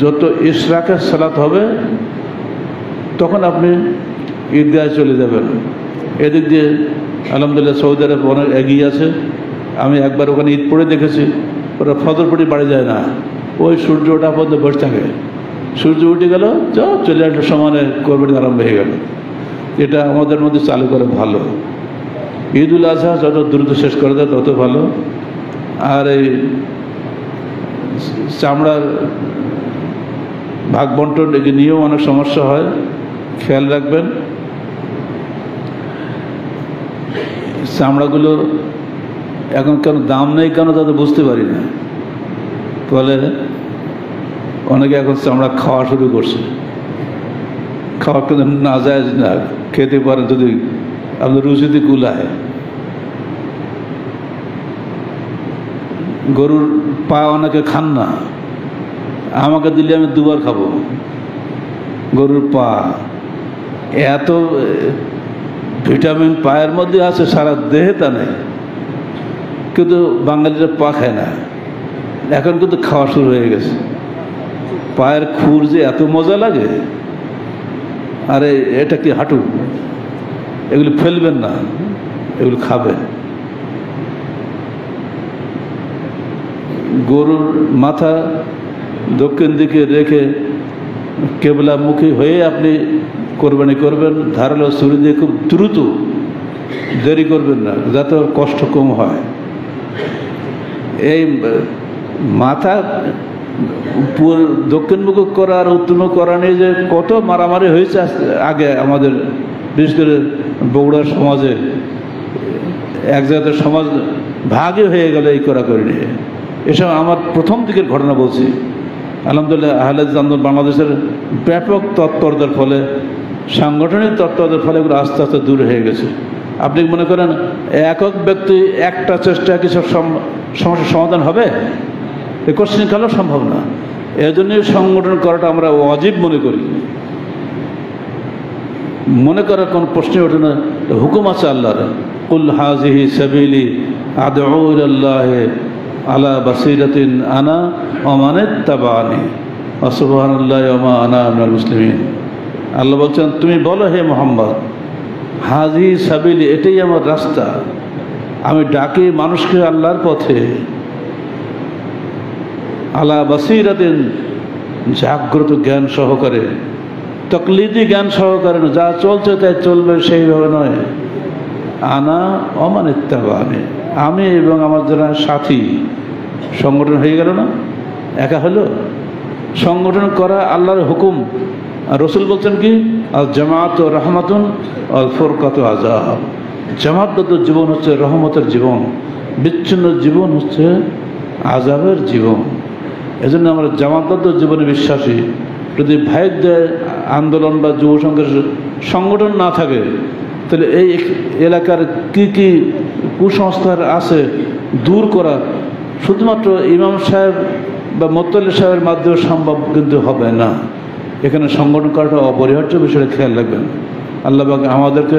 যত ইশরাকের সালাত হবে, তখন আপনি ঈদগাহে চলে যাবেন। এদিক দিয়ে আলহামদুলিল্লাহ সৌদি আরব অনেক এগিয়ে আছে। আমি একবার ওখানে ঈদ পড়ে দেখেছি, ওরা ফজর পড়ে বাড়ি যায় না, ওই সূর্য ওঠা পর্যন্ত বসে থাকে। সূর্য উঠে গেল, চলে আসলে সমানে কোরবানি আরম্ভ হয়ে গেল। এটা আমাদের মধ্যে চালু করে ভালো। ঈদুল আজহা যত দ্রুত শেষ করে দেয় তত ভালো। আর এই চামড়ার ভাগ বন্টন এগুলো নিয়েও অনেক সমস্যা হয়, খেয়াল রাখবেন। চামড়াগুলো এখন কেন দাম নেই, কেন তাদের বুঝতে পারি না। ফলে অনেকে এখন চামড়া খাওয়া শুরু করছে। খাওয়া কিন্তু না যায় না, খেতে পারেন যদি আপনার রুচিতে কুলায়। গরুর পা অনেকে খান না, আমাকে দিলে আমি 2বার খাবো। গরুর পা এত ভিটামিন পায়ের মধ্যে আছে, সারা দেহে তা নেই। কিন্তু বাঙালিরা পা খায় না, এখন কিন্তু খাওয়া শুরু হয়ে গেছে। পায়ের খুর যে এত মজা লাগে, আরে এটা কি হাঁটু, এগুলো ফেলবেন না, এগুলো খাবেন। গরুর মাথা দক্ষিণ দিকে রেখে কেবলামুখী হয়ে আপনি কোরবানি করবেন। ধারালো ছুরি দিয়ে খুব দ্রুত, দেরি করবেন না, যাতে কষ্ট কম হয়। এই মাথা দক্ষিণমুখী করা আর উত্তরমুখী করা নিয়ে যে কত মারামারি হয়েছে আগে আমাদের, বিশেষ করে বগুড়ার সমাজে। এক জায়গাতে সমাজ ভাগে হয়ে গেল এই কড়াকড়ি নিয়ে। এসব আমার প্রথম দিকের ঘটনা বলছি। আলহামদুলিল্লাহ আহলে হাদিস আন্দোলন বাংলাদেশের ব্যাপক তৎপরতার ফলে, সাংগঠনিক তৎপরতার ফলে এগুলো আস্তে আস্তে দূর হয়ে গেছে। আপনি মনে করেন একক ব্যক্তি একটা চেষ্টা কি সব সমস্যার সমাধান হবে? এ কোশ্চেন কালো সম্ভব না। এর জন্যই সংগঠন করাটা আমরা ওয়াজিব মনে করি। মনে করার কোনো প্রশ্নই ওঠে না। হুকুম আছে আল্লাহর, কুল হাযিহি সাবিলি আদউ ইলাল্লাহি আলা বাসীরাতিন আনা ওয়া মান ইত্তাবা'আনি ওয়া সুবহানাল্লাহি ওয়া মা আনা মিনাল মুসলিমিন। আল্লাহ বলছেন, তুমি বলো হে মুহাম্মদ, হাযিহি সাবিলি, এটাই আমার রাস্তা, আমি ডাকি মানুষকে আল্লাহর পথে। আলা বাসীরাতিন, জাগ্রত জ্ঞান সহকারে, তকলিদি জ্ঞান সহকারে, যা চলছে তাই চলবে সেইভাবে নয়। আনা ওয়া মান ইত্তাবা'আনি, আমি এবং আমার যারা সাথী। সংগঠন হয়ে গেল না, একা হলো। সংগঠন করা আল্লাহর হুকুম, আর রসুল বলছেন কি আল জামাত ও রহমাতুন আল ফুরকাত আযাব। জামাতবদ্ধ জীবন হচ্ছে রহমতের জীবন, বিচ্ছিন্ন জীবন হচ্ছে আযাবের জীবন। এজন্য আমরা জামাতবদ্ধ জীবনে বিশ্বাসী। যদি ভাইদের আন্দোলন বা যুব সংঘের সংগঠন না থাকে, তাহলে এই এলাকার কি কি কুসংস্কার আছে দূর করা শুধুমাত্র ইমাম সাহেব বা মোত্তালি সাহেবের মাধ্যমে সম্ভব কিন্তু হবে না। এখানে সংগঠন করাটা অপরিহার্য বিষয়ে খেয়াল রাখবেন। আল্লাহ পাক আমাদেরকে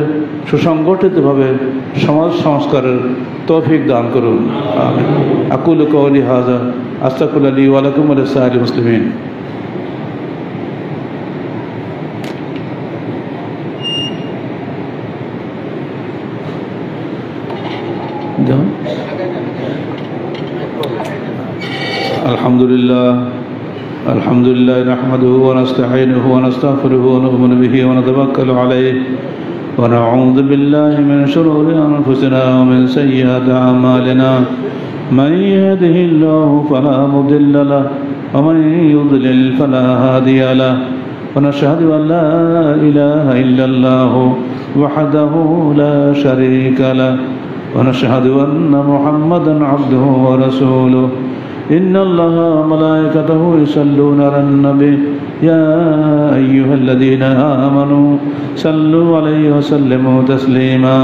সুসংগঠিতভাবে সমাজ সংস্কারের তৌফিক দান করুন। আমিন। আকুলু কওলি হাযা আস্তাগফিরুল্লাহ লি ওয়া লাকুম ওয়া লিসাইরিল মুসলিমিন। الحمد لله نحمده ونستعينه ونستغفره ونؤمن به ونتوكل عليه ونعوذ بالله من شرور أنفسنا ومن سيئات أعمالنا من يهده الله فلا مضل له ومن يضلل فلا هادي له ونشهد أن لا إله إلا الله وحده لا شريك له ونشهد أن محمدا عبده ورسوله إن الله وملائكته يصلون على النبي يا أيها الذين آمنوا صلوا عليه وسلموا تسليما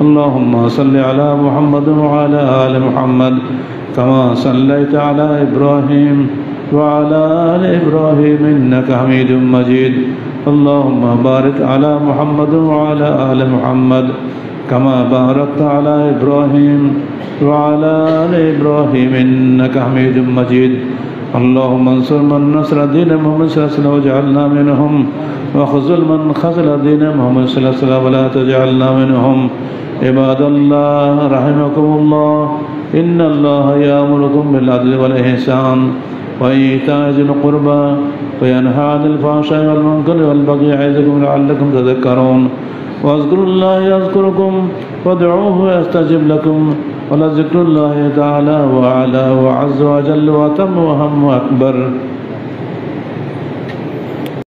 اللهم صل على محمد وعلى آل محمد كما صليت على إبراهيم وعلى آل إبراهيم إنك حميد مجيد اللهم بارك على محمد وعلى آل محمد كما باركت على إبراهيم وعلى آل إبراهيم إنك حميد مجيد اللهم انصر من نصر دين محمد صلى الله عليه وسلم واجعلنا منهم وخذل من خذل دين محمد صلى الله عليه وسلم ولا تجعلنا منهم عباد الله رحمكم الله إن الله يأمركم بالعدل والإحسان وإيتاء ذي القربى وينهى عن الفحشاء والمنكر والبغي يعظكم لعلكم تذكرون واذكروا الله يذكركم وادعوه يستجب لكم ولذكر الله تعالى وأعلى وعز وجل وأتم وأهم وأكبر